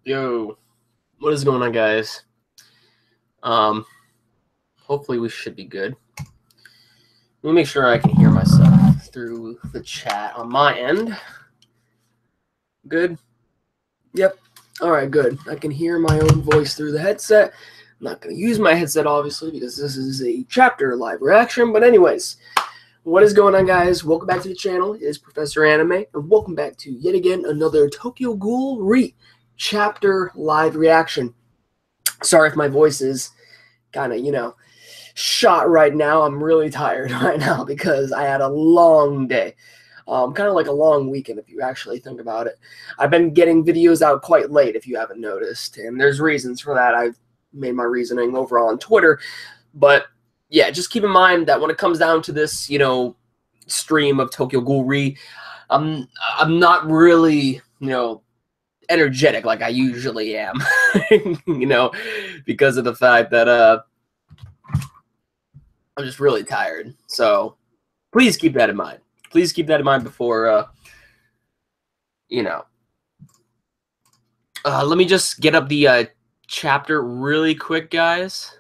Yo, what is going on, guys? Hopefully we should be good. Let me make sure I can hear myself through the chat on my end. Good? Yep. All right, good. I can hear my own voice through the headset. I'm not going to use my headset, obviously, because this is a chapter live reaction. But anyways, what is going on, guys? Welcome back to the channel. It is Professor Anime, and welcome back to, yet again, another Tokyo Ghoul chapter live reaction. Sorry if my voice is kind of, shot right now. I'm really tired right now because I had a long day. Kind of like a long weekend if you actually think about it. I've been getting videos out quite late if you haven't noticed, and there's reasons for that. I've made my reasoning over on Twitter, but yeah, just keep in mind that when it comes down to this, stream of Tokyo Ghoul I'm not really, energetic like I usually am, because of the fact that I'm just really tired. So please keep that in mind. Please keep that in mind before, let me just get up the chapter really quick, guys.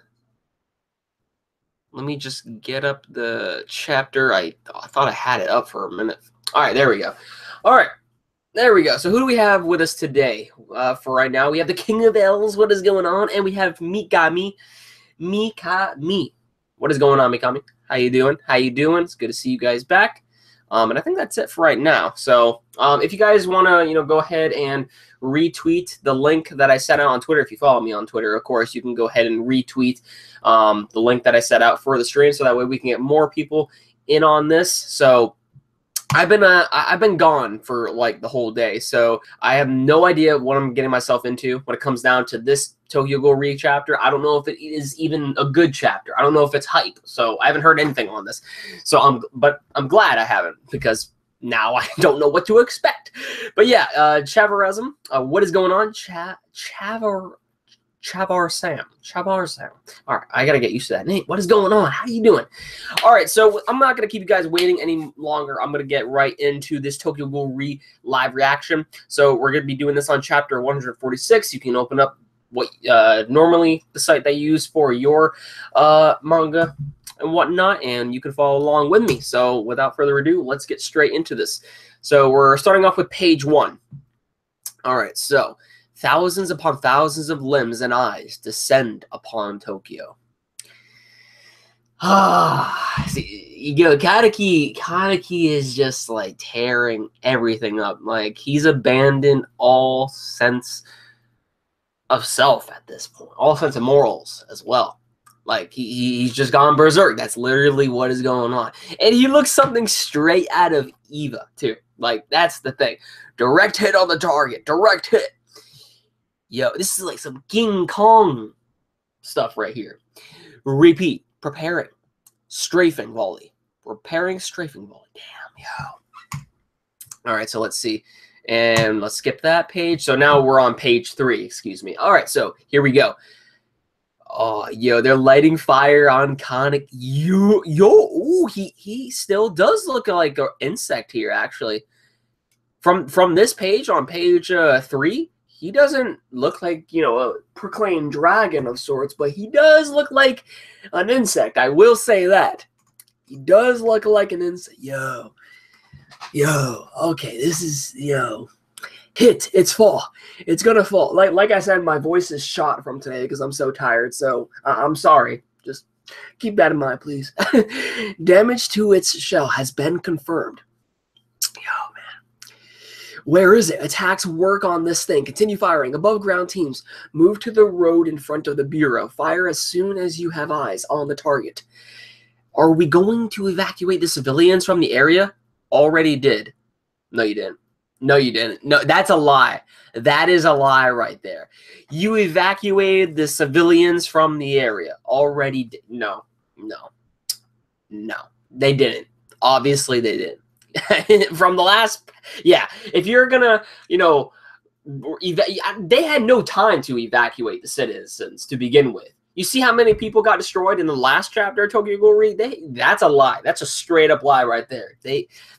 Let me just get up the chapter. I thought I had it up for a minute. All right, there we go. All right, there we go. So who do we have with us today? For right now, we have the King of Elves. What is going on? And we have Mikami. What is going on, Mikami? How you doing? How you doing? It's good to see you guys back. And I think that's it for right now. So if you guys want to, go ahead and retweet the link that I sent out on Twitter. If you follow me on Twitter, of course, you can go ahead and retweet the link that I set out for the stream, so that way we can get more people in on this. So I've been gone for like the whole day, so I have no idea what I'm getting myself into when it comes down to this Tokyo Ghoul chapter. I don't know if it is even a good chapter. I don't know if it's hype, so I haven't heard anything on this. So I'm glad I haven't, because now I don't know what to expect. But yeah, Chavarism, what is going on? Chavar Sam. All right, I gotta get used to that name. What is going on? How are you doing? All right, so I'm not gonna keep you guys waiting any longer. I'm gonna get right into this Tokyo Ghoul live reaction. So we're gonna be doing this on chapter 146. You can open up what normally the site they use for your manga and whatnot, and you can follow along with me. So without further ado, let's get straight into this. So we're starting off with page 1. All right, so thousands upon thousands of limbs and eyes descend upon Tokyo. See, Kaneki is just like tearing everything up. Like, he's abandoned all sense of self at this point, all sense of morals as well. Like, he's just gone berserk. That's literally what is going on. And he looks something straight out of Eva, too. Like, that's the thing. Direct hit on the target. Direct hit. Yo, this is like some King Kong stuff right here. Repeat. Preparing. Strafing volley. Preparing strafing volley. Damn, yo. All right, so let's see. And let's skip that page. So now we're on page 3, excuse me. All right, so here we go. Oh, yo, they're lighting fire on Kaneki. Ooh, he still does look like an insect here, actually. From this page, on page 3, he doesn't look like, a proclaimed dragon of sorts, but he does look like an insect. I will say that. He does look like an insect. Yo, okay, this is, hit, it's fall. It's gonna fall. Like I said, my voice is shot from today because I'm so tired, so I'm sorry. Just keep that in mind, please. Damage to its shell has been confirmed. Yo, man. Where is it? Attacks work on this thing. Continue firing. Above ground teams, move to the road in front of the bureau. Fire as soon as you have eyes on the target. Are we going to evacuate the civilians from the area? Already did. No, you didn't. No, you didn't. No, that's a lie. That is a lie right there. You evacuated the civilians from the area. Already did. No. They didn't. Obviously, they didn't. From the last... Yeah, if you're gonna, they had no time to evacuate the citizens to begin with. You see how many people got destroyed in the last chapter of Tokyo Ghoul Re? That's a lie. That's a straight up lie right there.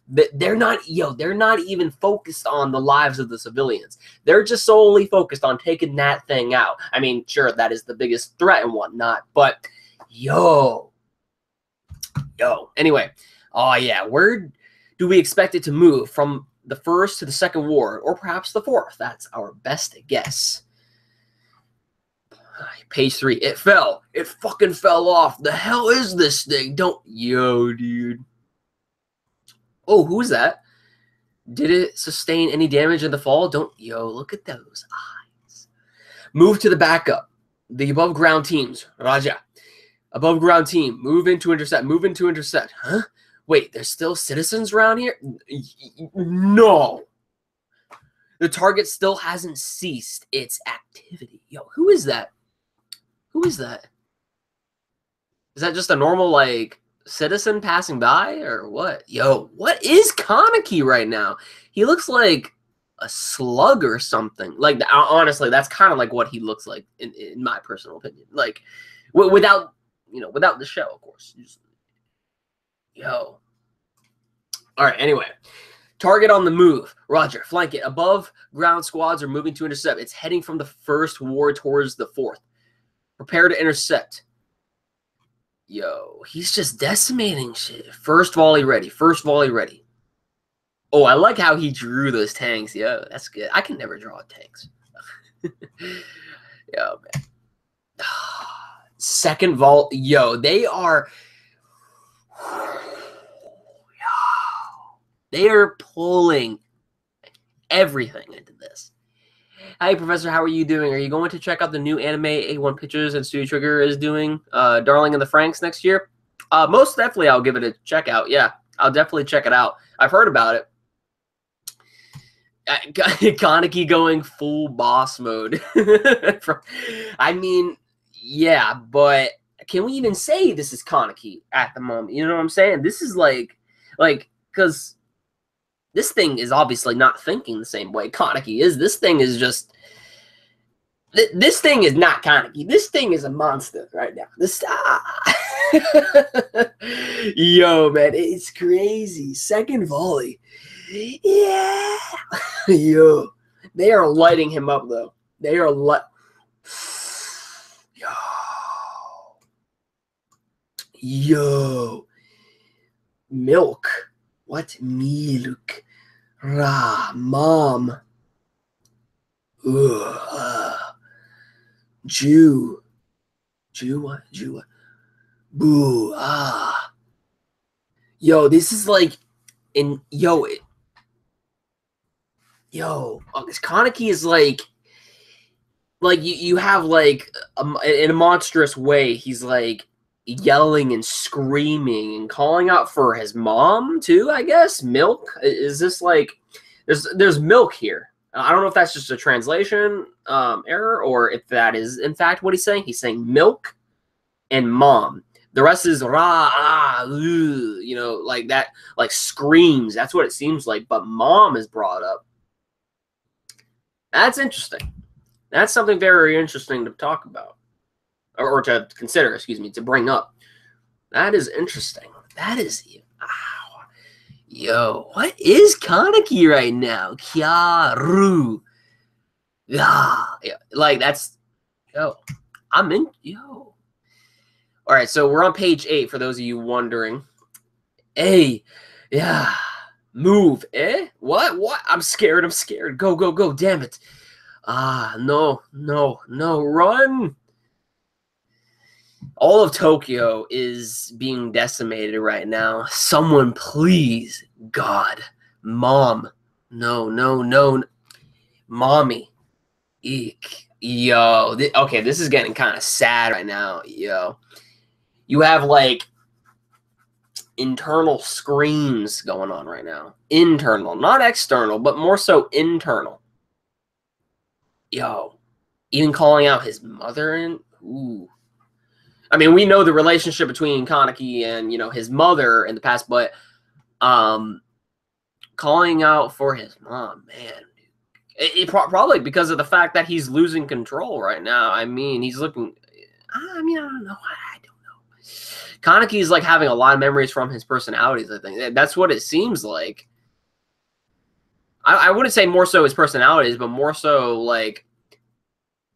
They're not they're not even focused on the lives of the civilians. They're just solely focused on taking that thing out. I mean, sure, that is the biggest threat and whatnot, but yo. Anyway, oh yeah, where do we expect it to move from the first to the second ward, or perhaps the fourth? That's our best guess. Page 3. It fell. It fucking fell off. The hell is this thing? Yo, dude. Oh, who's that? Did it sustain any damage in the fall? Yo, look at those eyes. Move to the backup. The above ground teams. Raja. Above ground team. Move in to intercept. Move in to intercept. Huh? Wait, there's still citizens around here? No. The target still hasn't ceased its activity. Yo, who is that? Who is that? Is that just a normal, like, citizen passing by, or what? Yo, what is Kaneki right now? He looks like a slug or something. Like, honestly, that's kind of like what he looks like, in my personal opinion. Like, without, without the show, of course. Yo. All right, anyway. Target on the move. Roger, flank it. Above ground squads are moving to intercept. It's heading from the first ward towards the fourth. Prepare to intercept. Yo, he's just decimating shit. First volley ready. First volley ready. Oh, I like how he drew those tanks. Yo, that's good. I can never draw tanks. Yo, man. Second vault. Yo, they are... They are pulling everything into this. Hi, Professor. How are you doing? Are you going to check out the new anime A1 Pictures and Studio Trigger is doing, Darling in the Franxx, next year? Most definitely, I'll give it a check out. Yeah, I'll definitely check it out. I've heard about it. Kaneki going full boss mode. I mean, yeah, but can we even say this is Kaneki at the moment? You know what I'm saying? This is like, because this thing is obviously not thinking the same way Kaneki is. This thing is just... This thing is not Kaneki. This thing is a monster right now. Yo, man, it's crazy. Second volley. Yeah. Yo. They are lighting him up, though. They are Yo. Milk. What? Milk. Mom. Jew. What? Boo. Yo, this is like... Kaneki is like you have like in a monstrous way, he's like yelling and screaming and calling out for his mom too, I guess. Milk? Is this like there's milk here? I don't know if that's just a translation error or if that is in fact what he's saying. He's saying milk and mom. The rest is like that, like screams. That's what it seems like. But mom is brought up. That's interesting. That's something very interesting to talk about. Or to consider, excuse me, to bring up. That is interesting. That is... Ow. Yo, what is Kaneki right now? Kyaru. Yeah, like that's... Yo, I'm in... Yo. All right, so we're on page 8 for those of you wondering. Hey, yeah. Move, eh? What? I'm scared. Go, damn it. No, run. All of Tokyo is being decimated right now. Someone please, God. Mom. No. Mommy. Eek. Yo. Okay, this is getting kind of sad right now. Yo. You have, like, internal screams going on right now. Internal. Not external, but more so internal. Yo. Even calling out his mother and... Ooh. I mean, we know the relationship between Kaneki and, his mother in the past, but calling out for his mom, man. Probably because of the fact that he's losing control right now. I mean, he's looking... I mean, I don't know. I don't know. Kaneki is like having a lot of memories from his personalities, I think. That's what it seems like. I wouldn't say more so his personalities, but more so like,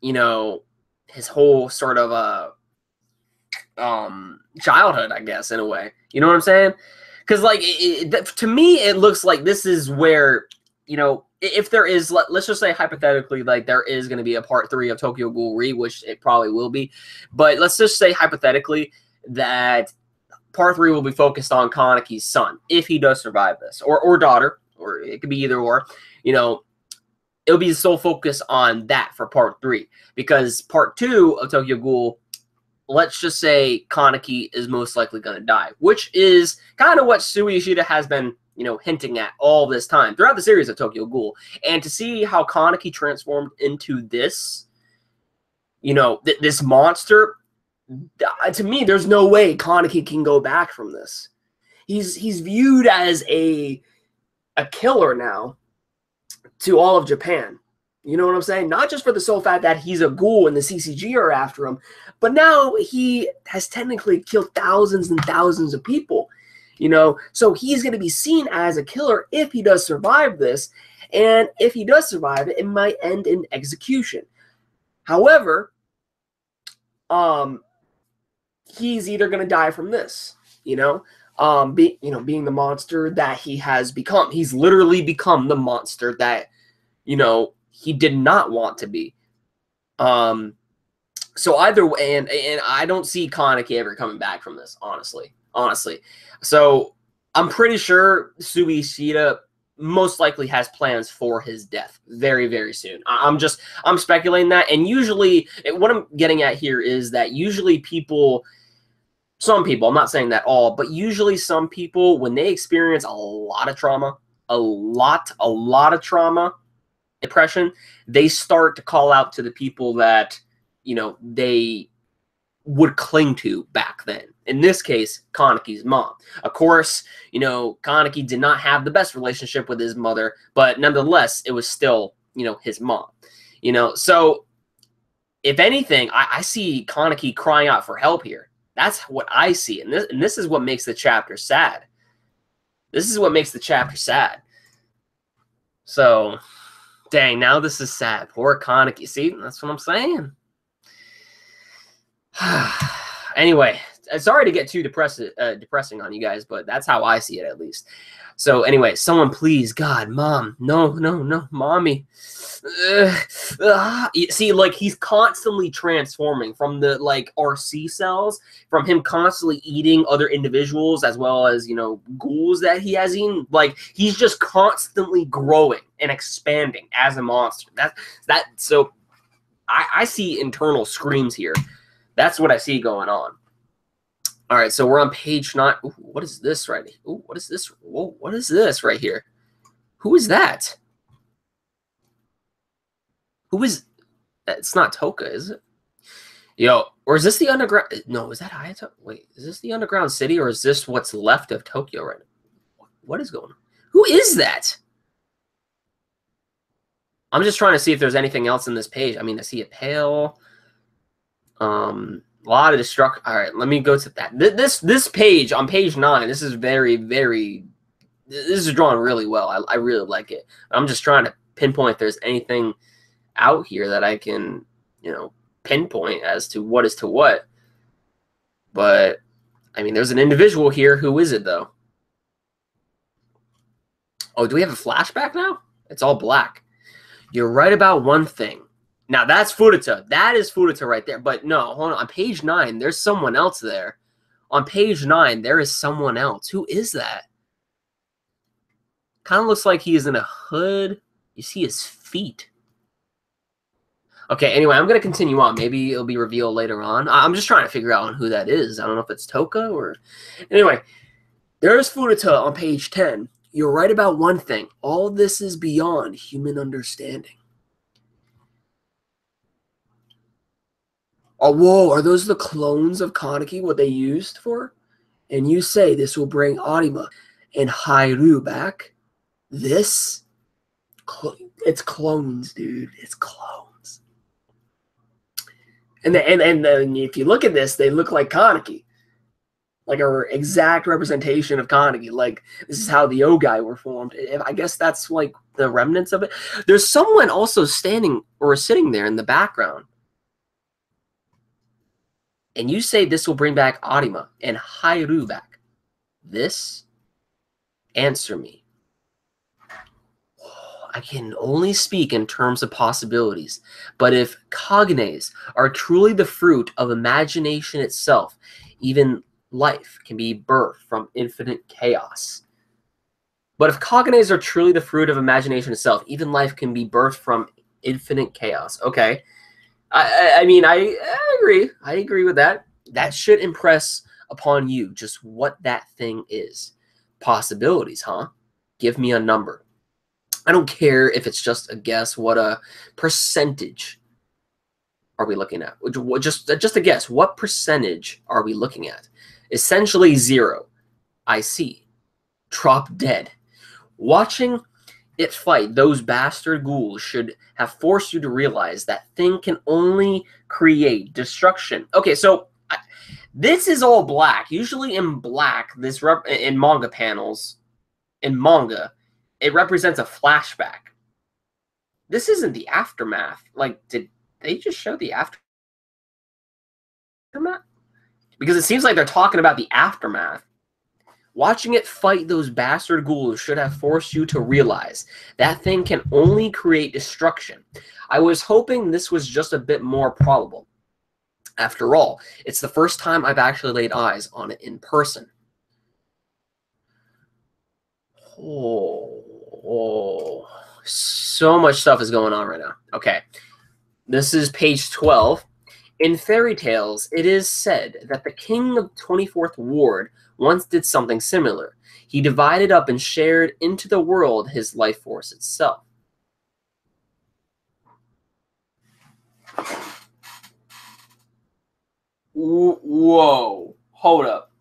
you know, his whole sort of childhood, I guess, in a way. You know what I'm saying? Because like to me, it looks like this is where, you know, if there is, let's just say hypothetically, like there is going to be a part 3 of Tokyo Ghoul Re, which it probably will be, but let's just say hypothetically that part 3 will be focused on Kaneki's son if he does survive this, or daughter, or it could be either or. You know, it'll be the sole focus on that for part 3, because part 2 of Tokyo Ghoul, let's just say Kaneki is most likely going to die, which is kind of what Sui Ishida has been, you know, hinting at all this time throughout the series of Tokyo Ghoul. And to see how Kaneki transformed into this, you know, this monster, to me, there's no way Kaneki can go back from this. He's viewed as a killer now to all of Japan. You know what I'm saying? Not just for the sole fact that he's a ghoul and the CCG are after him, but now he has technically killed thousands and thousands of people. You know, so he's going to be seen as a killer if he does survive this. And if he does survive it, it might end in execution. However, he's either going to die from this, you know, being the monster that he has become. He's literally become the monster that, you know, he did not want to be. So either way, and I don't see Kaneki ever coming back from this, honestly. So I'm pretty sure Sui Ishida most likely has plans for his death very, very soon. I'm speculating that. And usually what I'm getting at here is that usually some people, I'm not saying that all, but usually some people, when they experience a lot of trauma, a lot of trauma, depression, they start to call out to the people that, you know, they would cling to back then. In this case, Kaneki's mom. Of course, you know, Kaneki did not have the best relationship with his mother, but nonetheless, it was still, you know, his mom. You know, so if anything, I see Kaneki crying out for help here. That's what I see, and this is what makes the chapter sad. This is what makes the chapter sad. So, dang, now this is sad. Poor Kaneki. See, that's what I'm saying. Anyway, sorry to get too depressing on you guys, but that's how I see it, at least. So anyway, someone please, God, mom, no, mommy. See, like, he's constantly transforming from the, like, RC cells, from him constantly eating other individuals, as well as, you know, ghouls that he has eaten. Like, he's just constantly growing and expanding as a monster. So I see internal screams here. That's what I see going on. All right, so we're on page 9. Ooh, what is this right here? Ooh, what is this? Whoa, what is this right here? Who is that? Who is... It's not Toka, is it? Yo, or is this the underground... No, is that Hayato? Wait, is this the underground city, or is this what's left of Tokyo right now? What is going on? Who is that? I'm just trying to see if there's anything else in this page. I mean, I see a pail. A lot of destruction. All right, let me go to that. This page, on page 9, this is very, very... This is drawn really well. I really like it. I'm just trying to pinpoint if there's anything out here that I can, you know, pinpoint as to what is to what. But, I mean, there's an individual here. Who is it, though? Oh, do we have a flashback now? It's all black. You're right about one thing. Now, that's Furuta. That is Furuta right there. But no, hold on. On page 9, there's someone else there. On page 9, there is someone else. Who is that? Kind of looks like he is in a hood. You see his feet. Okay, anyway, I'm going to continue on. Maybe it'll be revealed later on. I'm just trying to figure out who that is. I don't know if it's Toka or... Anyway, there's Furuta on page 10. You're right about one thing. All this is beyond human understanding. Oh, whoa, are those the clones of Kaneki, what they used for? And you say this will bring Arima and Hairu back? This? It's clones, dude. It's clones. And then if you look at this, they look like Kaneki. Like a exact representation of Kaneki. Like, this is how the Ogai were formed. I guess that's like the remnants of it. There's someone also standing or sitting there in the background. And you say this will bring back Arima and Hairu back. This? Answer me. I can only speak in terms of possibilities, but if cognes are truly the fruit of imagination itself, even life can be birthed from infinite chaos. But if cognes are truly the fruit of imagination itself, even life can be birthed from infinite chaos. Okay. I mean, I agree. I agree with that. That should impress upon you just what that thing is. Possibilities, huh? Give me a number. I don't care if it's just a guess. What a percentage are we looking at? Just a guess. What percentage are we looking at? Essentially 0. I see. Drop dead. Watching it fight those bastard ghouls should have forced you to realize that thing can only create destruction. Okay, so this is all black. Usually in black, in manga panels, in manga, it represents a flashback. This isn't the aftermath. Like, did they just show the aftermath? Because it seems like they're talking about the aftermath. Watching it fight those bastard ghouls should have forced you to realize that thing can only create destruction. I was hoping this was just a bit more probable. After all, it's the first time I've actually laid eyes on it in person. Oh, so much stuff is going on right now. Okay, this is page 12. In fairy tales, it is said that the king of 24th Ward once did something similar. He divided up and shared into the world his life force itself. Whoa. Hold up.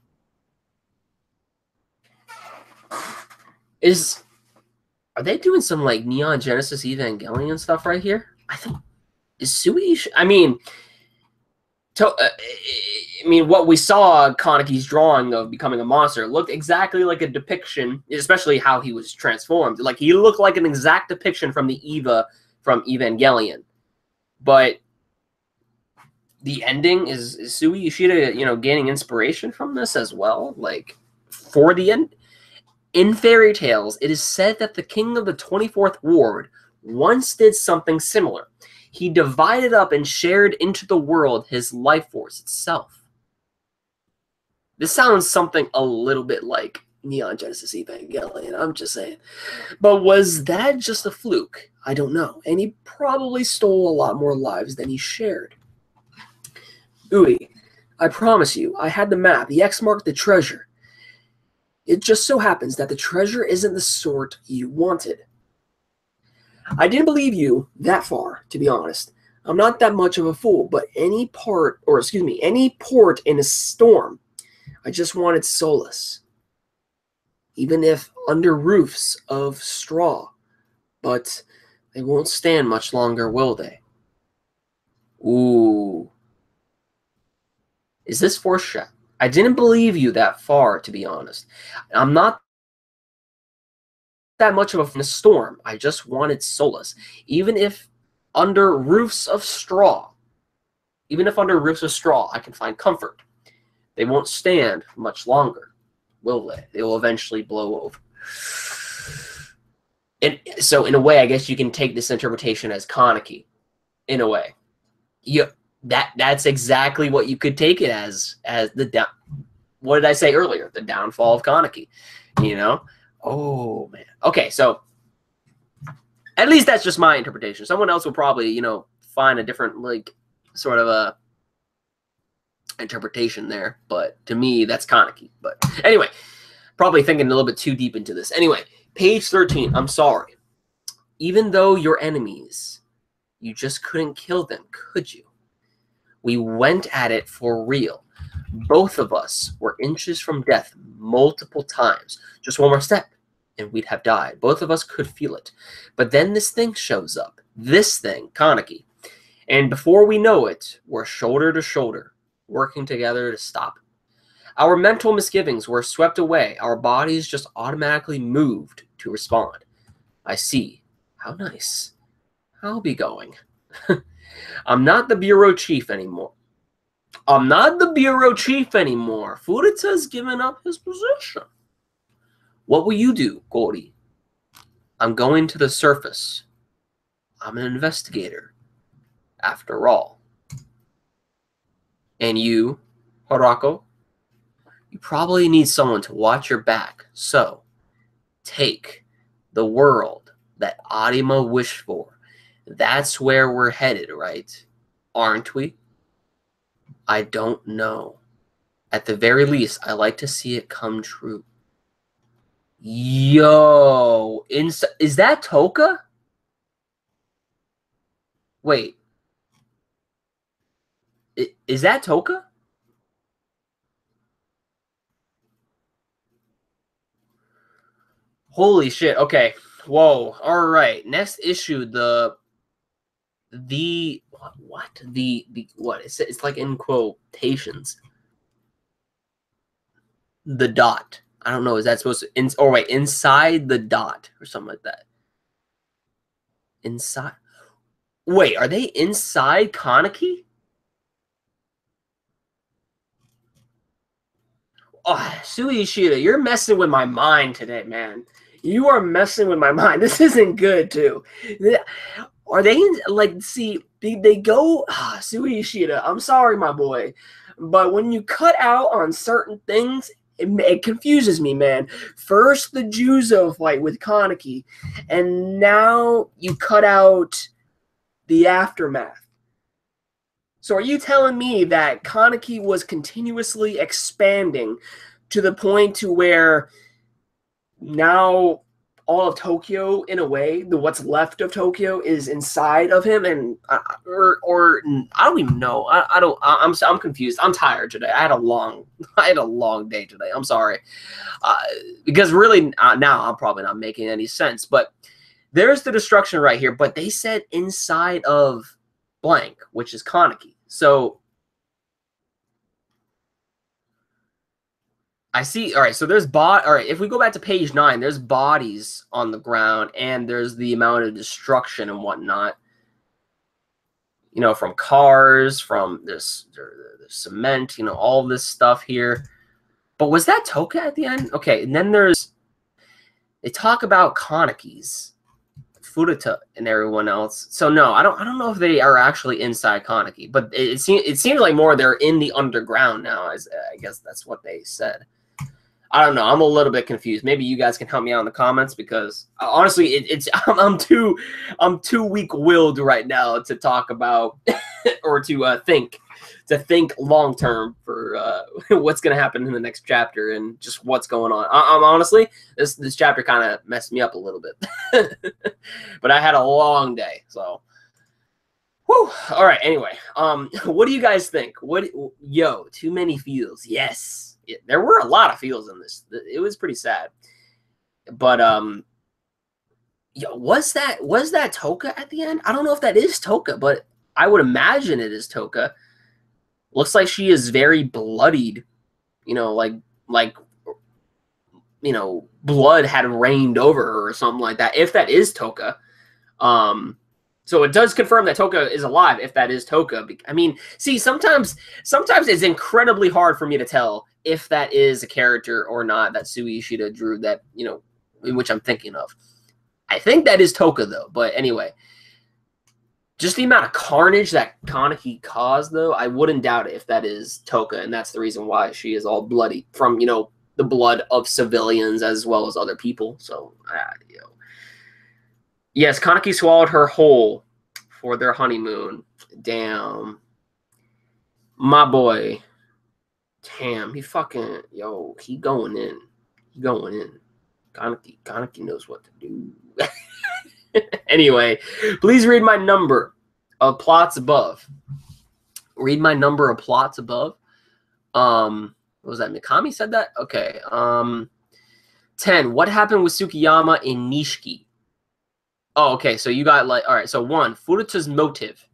Are they doing some like Neon Genesis Evangelion stuff right here? I think is Sui. I mean, what we saw Kaneki's drawing of becoming a monster looked exactly like a depiction, especially how he was transformed. Like, he looked like an exact depiction from the Eva from Evangelion. But the ending is Sui Ishida, gaining inspiration from this as well. Like, for the end. In fairy tales, it is said that the king of the 24th Ward once did something similar. He divided up and shared into the world his life force itself. This sounds something a little bit like Neon Genesis Evangelion, I'm just saying. But was that just a fluke? I don't know. And he probably stole a lot more lives than he shared. Ui, I promise you, I had the map. The X marked the treasure. It just so happens that the treasure isn't the sort you wanted. I didn't believe you that far, to be honest. I'm not that much of a fool, but any port in a storm, I just wanted solace. Even if under roofs of straw. But they won't stand much longer, will they? Ooh. Is this foreshadow? I didn't believe you that far, to be honest. I'm not that much of a storm. I just wanted solace. Even if under roofs of straw, I can find comfort. They won't stand much longer, will they? They will eventually blow over. And so, in a way, I guess you can take this interpretation as Kaneki. In a way, that's exactly what you could take it as the what did I say earlier? The downfall of Kaneki. Oh man. Okay, so at least that's just my interpretation. Someone else will probably, find a different sort of a interpretation there, but to me that's Kaneki. But anyway, probably thinking a little bit too deep into this. Anyway, page 13. I'm sorry. Even though you're enemies, you just couldn't kill them, could you? We went at it for real. Both of us were inches from death multiple times. Just one more step, and we'd have died. Both of us could feel it. But then this thing shows up. This thing, Kaneki. And before we know it, we're shoulder to shoulder, working together to stop. Our mental misgivings were swept away. Our bodies just automatically moved to respond. I see. How nice. I'll be going. I'm not the bureau chief anymore. I'm not the bureau chief anymore. Furuta's given up his position. What will you do, Goldie? I'm going to the surface. I'm an investigator, after all. And you, Horako? You probably need someone to watch your back, so take the world that Arima wished for. That's where we're headed, right? Aren't we? I don't know. At the very least, I like to see it come true. Yo, is that Toka? Wait, is that Toka? Holy shit. Okay. Whoa. All right. Next issue, the what? The what? It's like in quotations. The dot. I don't know. Is that supposed to or wait, inside the dot or something like that? Inside. Wait, are they inside Kaneki? Oh, Sui Ishida, you're messing with my mind today, man. You are messing with my mind. This isn't good, too. Are they like? See, they go Sui Ishida. I'm sorry, my boy, but when you cut out on certain things, it confuses me, man. First the Juzo fight with Kaneki, and now you cut out the aftermath. So are you telling me that Kaneki was continuously expanding to the point to where now all of Tokyo, in a way, what's left of Tokyo is inside of him, and or I don't even know. I'm confused. I'm tired today. I had a long day today. I'm sorry, because really now I'm probably not making any sense. But there's the destruction right here. But they said inside of blank, which is Kaneki. So I see. All right. So there's all right. If we go back to page 9, there's bodies on the ground, and there's the amount of destruction and whatnot. You know, from cars, from this cement. You know, all this stuff here. But was that Toka at the end? Okay. And then they talk about Kaneki's, Furuta, and everyone else. So no, I don't know if they are actually inside Kaneki, but it seems like more they're in the underground now. As I guess that's what they said. I don't know. I'm a little bit confused. Maybe you guys can help me out in the comments, because honestly, I'm too weak-willed right now to talk about or to think long term for what's going to happen in the next chapter and just what's going on. I'm honestly, this chapter kind of messed me up a little bit, but I had a long day, so. Whew. All right. Anyway, what do you guys think? Yo, too many feels. Yes, there were a lot of feels in this. It was pretty sad, but yo, was that Toka at the end? I don't know if that is Toka, but I would imagine it is Toka. Looks like she is very bloodied. You know, like you know, blood had rained over her or something like that. If that is Toka, so it does confirm that Toka is alive. If that is Toka, I mean, see, sometimes it's incredibly hard for me to tell if that is a character or not that Sui Ishida drew. That, you know, in which I'm thinking of. I think that is Toka though. But anyway, just the amount of carnage that Kaneki caused, though, I wouldn't doubt it if that is Toka, and that's the reason why she is all bloody from, you know, the blood of civilians as well as other people. So, you know. Yes, Kaneki swallowed her whole for their honeymoon. Damn. My boy. Damn, he fucking, yo, he going in. He going in. Kaneki knows what to do. Anyway, please read my number of plots above. Read my number of plots above. What was that? Mikami said that? Okay. 10. What happened with Tsukiyama in Nishiki? Oh, okay. So you got like, all right. So 1, Furuta's motive.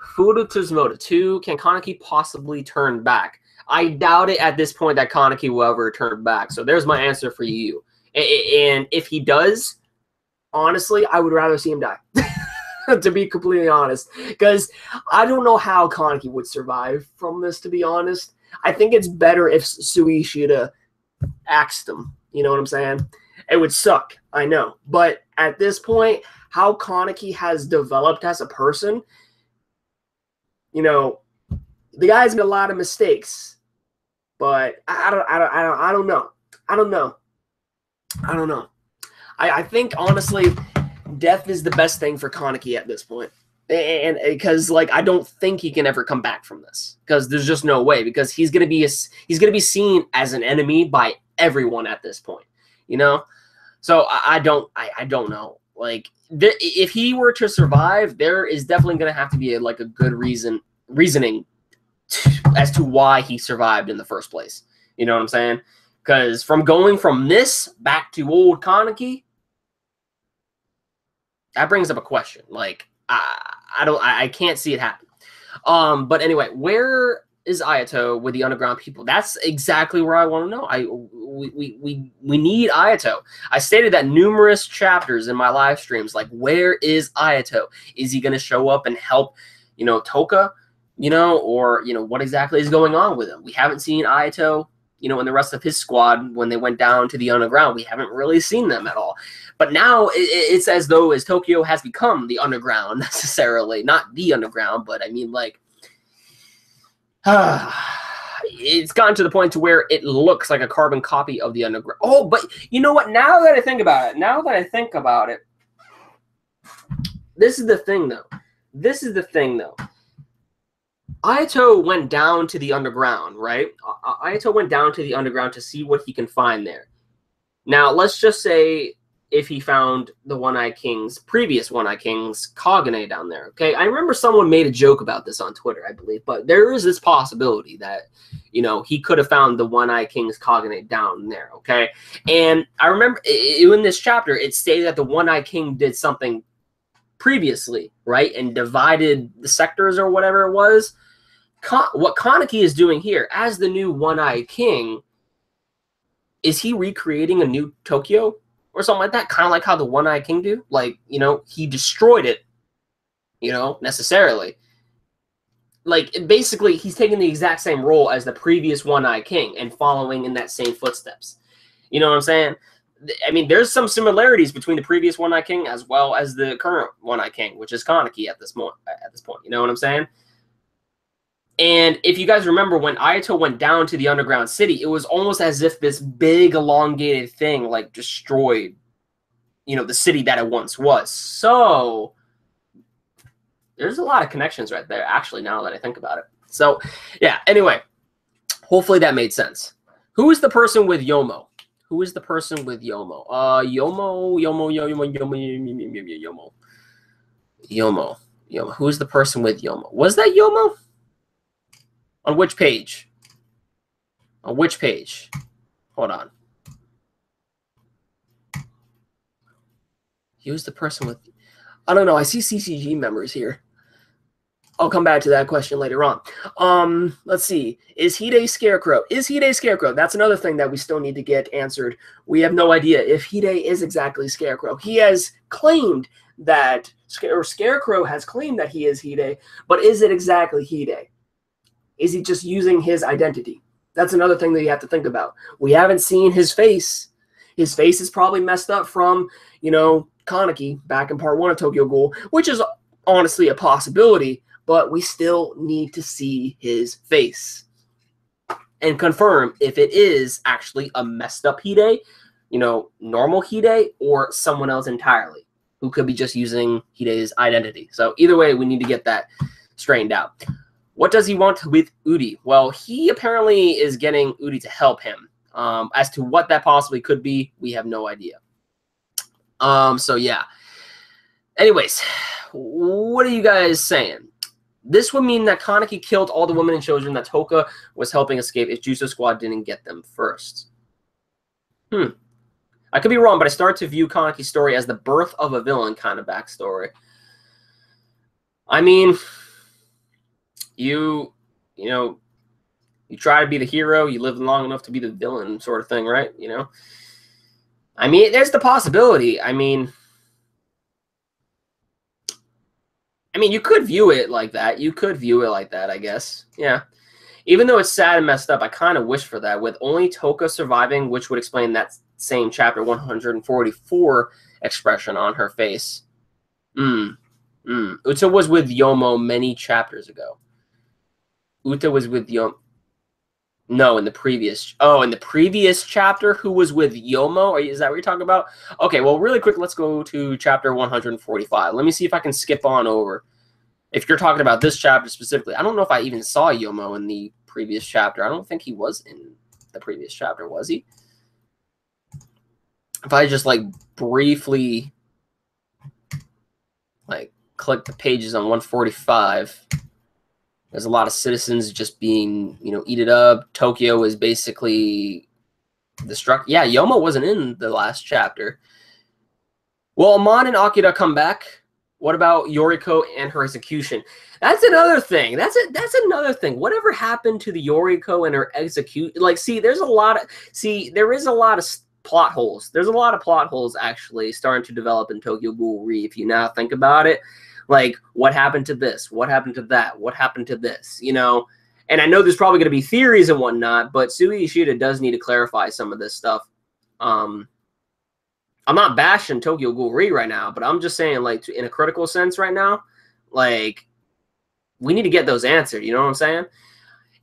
Fudo Tsuzumoto 2, can Kaneki possibly turn back? I doubt it at this point that Kaneki will ever turn back. So there's my answer for you. And if he does, honestly, I would rather see him die. To be completely honest. Because I don't know how Kaneki would survive from this, to be honest. I think it's better if Sui Ishida axed him. You know what I'm saying? It would suck, I know. But at this point, how Kaneki has developed as a person, you know, the guy's made a lot of mistakes. But I don't know. I don't know. I think, honestly, death is the best thing for Kaneki at this point. And because, like, I don't think he can ever come back from this, because there's just no way, because he's gonna be seen as an enemy by everyone at this point, you know. So I don't know. Like, if he were to survive, there is definitely gonna have to be a good reasoning as to why he survived in the first place. You know what I'm saying? Because from going from this back to old Kaneki, that brings up a question. Like, I can't see it happen. But anyway, where is Ayato with the underground people? That's exactly where I want to know. We need Ayato. I stated that numerous chapters in my live streams. Like, where is Ayato? Is he going to show up and help, Toka, or what exactly is going on with him? We haven't seen Ayato, and the rest of his squad when they went down to the underground. We haven't really seen them at all. But now it's as though as Tokyo has become the underground necessarily. Not the underground, but I mean, like, it's gotten to the point to where it looks like a carbon copy of the underground. Oh, but you know what? Now that I think about it, this is the thing, though. Ayato went down to the underground, right? Ayato went down to the underground to see what he can find there. Now, let's just say if he found the previous One-Eye King's Kagane down there, okay? I remember someone made a joke about this on Twitter, I believe, but there is this possibility that, he could have found the One-Eye King's Kagane down there, okay? And I remember in this chapter, it stated that the One-Eye King did something previously, right? And divided the sectors or whatever it was. What Kaneki is doing here, as the new One-Eye King, is he recreating a new Tokyo or something like that? Kind of like how the One-Eye King do? Like, he destroyed it, necessarily. Like, basically, he's taking the exact same role as the previous One-Eye King and following in that same footsteps. You know what I'm saying? I mean, there's some similarities between the previous One-Eye King as well as the current One-Eye King, which is Kaneki at this point. You know what I'm saying? And if you guys remember, when Ayato went down to the underground city, it was almost as if this big elongated thing like destroyed, the city that it once was. So there's a lot of connections right there, actually, now that I think about it. So yeah, anyway, hopefully that made sense. Who is the person with Yomo? Who is the person with Yomo? Yomo. Who is the person with Yomo? Was that Yomo? On which page? On which page? Hold on. He was the person with... I don't know. I see CCG members here. I'll come back to that question later on. Let's see. Is Hide Scarecrow? Is Hide Scarecrow? That's another thing that we still need to get answered. We have no idea if Hide is exactly Scarecrow. He has claimed that... or Scarecrow has claimed that he is Hide, but is it exactly Hide? Is he just using his identity? That's another thing that you have to think about. We haven't seen his face. His face is probably messed up from, Kaneki back in part 1 of Tokyo Ghoul, which is honestly a possibility, but we still need to see his face and confirm if it is actually a messed up Hide, normal Hide, or someone else entirely who could be just using Hide's identity. So either way, we need to get that straightened out. What does he want with Udi? Well, he apparently is getting Udi to help him. As to what that possibly could be, we have no idea. So yeah. Anyways, what are you guys saying? This would mean that Kaneki killed all the women and children that Toka was helping escape if Juso Squad didn't get them first. I could be wrong, but I started to view Kaneki's story as the birth of a villain kind of backstory. I mean... You know, you try to be the hero, you live long enough to be the villain sort of thing, right? You know? I mean, there's the possibility. I mean, you could view it like that. You could view it like that, I guess. Yeah. Even though it's sad and messed up, I kind of wish for that. With only Toka surviving, which would explain that same chapter 144 expression on her face. Uta was with Yomo many chapters ago. Uta was with Yomo. No, in the previous. Oh, in the previous chapter, who was with Yomo? Is that what you're talking about? Okay, well, really quick, let's go to chapter 145. Let me see if I can skip on over. If you're talking about this chapter specifically, I don't know if I even saw Yomo in the previous chapter. I don't think he was in the previous chapter, was he? If I just like briefly like click the pages on 145, there's a lot of citizens just being, eaten up. Tokyo is basically destruct. Yeah, Yomo wasn't in the last chapter. Will Amon and Akira come back? What about Yoriko and her execution? That's another thing. That's another thing. Whatever happened to the Yoriko and her execute? Like, there is a lot of plot holes. There's a lot of plot holes actually starting to develop in Tokyo Ghoul Re. If you now think about it, like, what happened to this? What happened to that? What happened to this? And I know there's probably going to be theories and whatnot, but Sui Ishida does need to clarify some of this stuff. I'm not bashing Tokyo Ghoul Re right now, but I'm just saying, like, in a critical sense right now, like, we need to get those answered. You know what I'm saying?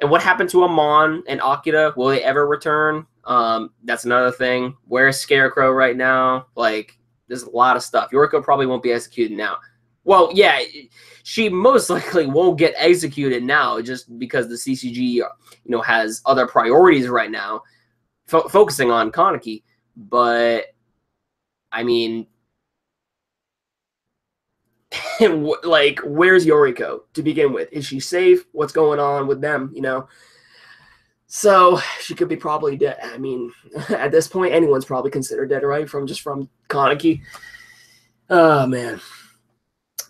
And what happened to Amon and Akira? Will they ever return? That's another thing. Where's Scarecrow right now? Like, there's a lot of stuff. Yoriko probably won't be executed now. Well, yeah, she most likely won't get executed now just because the CCG, has other priorities right now, focusing on Kaneki. But I mean, like, where's Yoriko to begin with? Is she safe? What's going on with them? So she could be probably dead. I mean, at this point, anyone's probably considered dead, right? From Kaneki. Oh man.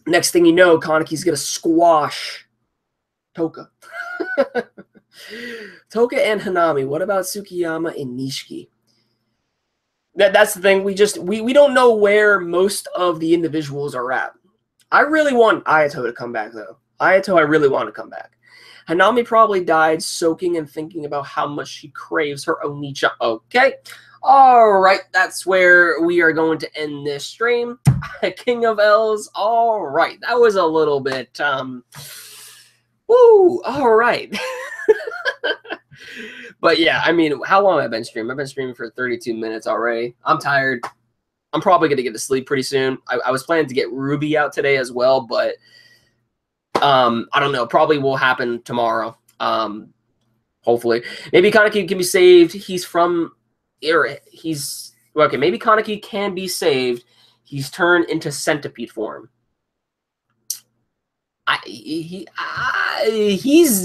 Next thing you know, Kaneki's gonna squash Toka. Toka and Hanami. What about Tsukiyama and Nishiki? That's the thing. We don't know where most of the individuals are at. I really want Ayato to come back, though. Ayato, I really want to come back. Hanami probably died soaking and thinking about how much she craves her Onicha. Okay. All right. That's where we are going to end this stream. King of L's. All right. That was a little bit, woo. All right. But yeah, I mean, how long have I been streaming? I've been streaming for 32 minutes already. I'm tired. I'm probably going to get to sleep pretty soon. I was planning to get Ruby out today as well, but I don't know. Probably will happen tomorrow. Hopefully. Maybe Kaneki can be saved. He's from... Okay, maybe Kaneki can be saved. He's turned into centipede form. He's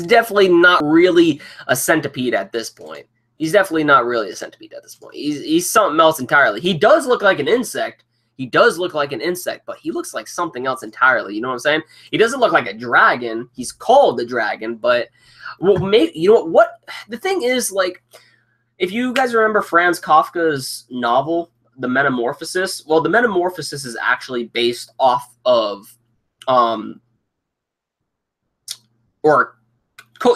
definitely not really a centipede at this point. He's definitely not really a centipede at this point. He's something else entirely. He does look like an insect. He does look like an insect, but he looks like something else entirely. You know what I'm saying? He doesn't look like a dragon. He's called the dragon, but well, maybe, you know what? The thing is, like, if you guys remember Franz Kafka's novel, The Metamorphosis, well, The Metamorphosis is actually based off of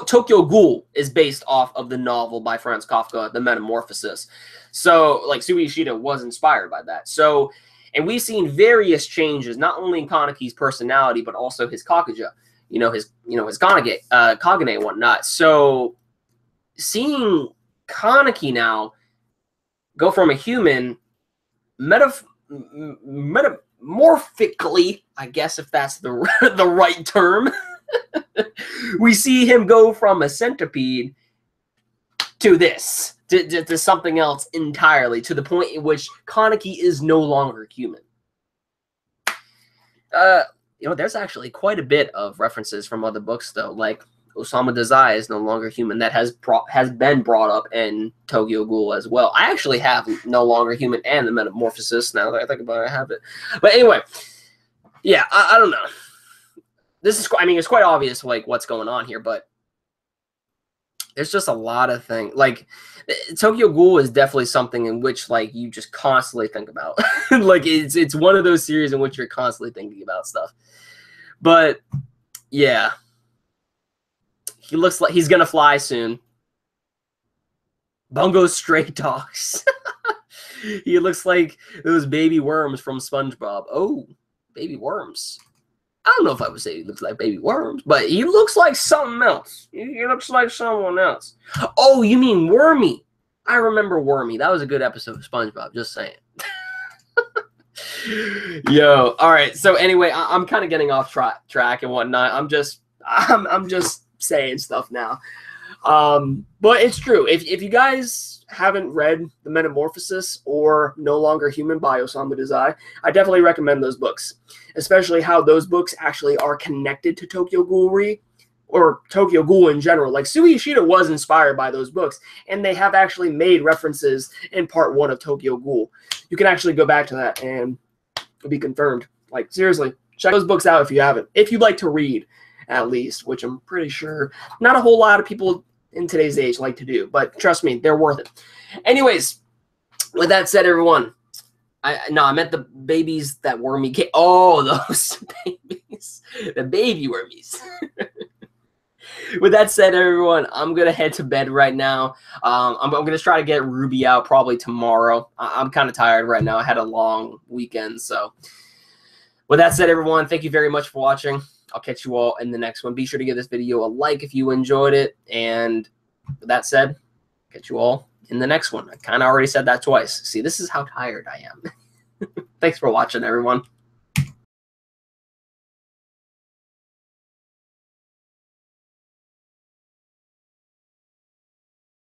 Tokyo Ghoul is based off of the novel by Franz Kafka, The Metamorphosis. So, like, Sui Ishida was inspired by that. So, and we've seen various changes, not only in Kaneki's personality, but also his Kakuja, his Kagane and whatnot. So, seeing Kaneki now go from a human metamorphically, I guess, if that's the right term, we see him go from a centipede to this, to something else entirely, to the point in which Kaneki is no longer human. There's actually quite a bit of references from other books, though, like Osamu Dazai is no longer human. That has been brought up in Tokyo Ghoul as well. I actually have No Longer Human and The Metamorphosis. Now that I think about it, I have it. But anyway, yeah, I don't know. this is, I mean, it's quite obvious like what's going on here, but there's just a lot of things. Like Tokyo Ghoul is definitely something in which like you just constantly think about. Like it's one of those series in which you're constantly thinking about stuff. But yeah, he looks like he's gonna fly soon. Bungo Stray Dogs. He looks like those baby worms from SpongeBob. Oh, baby worms. I don't know if I would say he looks like baby worms, but he looks like something else. He looks like someone else. Oh, you mean Wormy? I remember Wormy. That was a good episode of SpongeBob. Just saying. Yo, all right. So anyway, I'm kind of getting off track and whatnot. I'm just saying stuff now. But it's true. If you guys haven't read The Metamorphosis or No Longer Human by Osamu Dazai, I definitely recommend those books, especially how those books actually are connected to Tokyo Ghoul or Tokyo Ghoul in general. Like Sui Ishida was inspired by those books, and they have actually made references in part 1 of Tokyo Ghoul. You can actually go back to that and it'll be confirmed. Like seriously, check those books out if you haven't. If you'd like to read, at least, which I'm pretty sure not a whole lot of people in today's age like to do, but trust me, they're worth it. Anyways, with that said, everyone, I meant the babies that wormy. Oh, those babies, the baby wormies. With that said, everyone, I'm gonna head to bed right now. I'm gonna try to get Ruby out probably tomorrow. I'm kind of tired right now. I had a long weekend, so. With that said, everyone, thank you very much for watching. I'll catch you all in the next one. Be sure to give this video a like if you enjoyed it. And with that said, catch you all in the next one. I kind of already said that twice. See, this is how tired I am. Thanks for watching, everyone.